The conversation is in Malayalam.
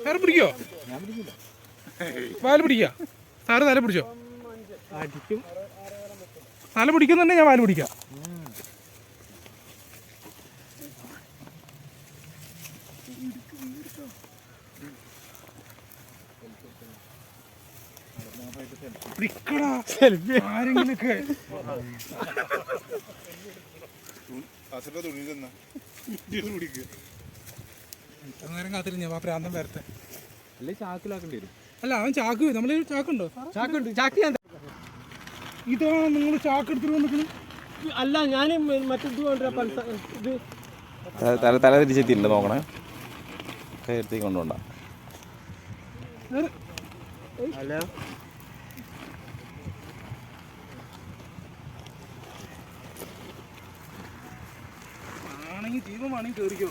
സാറ് പിടിക്കോ? വാല് പിടിക്കുക. സാറ് തല പിടിച്ചോ? തല പിടിക്കുന്നുണ്ടെങ്കിൽ ഞാൻ വാല് പിടിക്കാം. ആരെങ്കിലൊക്കെ നേരം കാത്തിരുന്ന പ്രാന്തം വരട്ടെ. അല്ലെ ചാക്കിലാക്കേണ്ടി വരും. അല്ല അവൻ ചാക്ക്, നമ്മള് ചാക്കുണ്ടോ? ചാക്കുണ്ട്. ചാക്ക് ഞാൻ ഇതാണ് നിങ്ങൾ ചാക്ക് എടുത്തിട്ട് വന്നിട്ട്? അല്ല ഞാൻ മറ്റേത് ഇത് തല തിരിച്ചെത്തിയില്ല, നോക്കണേ. കയറ്റി കൊണ്ടുപോണ്ട. ഹലോ ആണെങ്കിൽ ജീവമാണെങ്കിൽ കയറിക്കോ.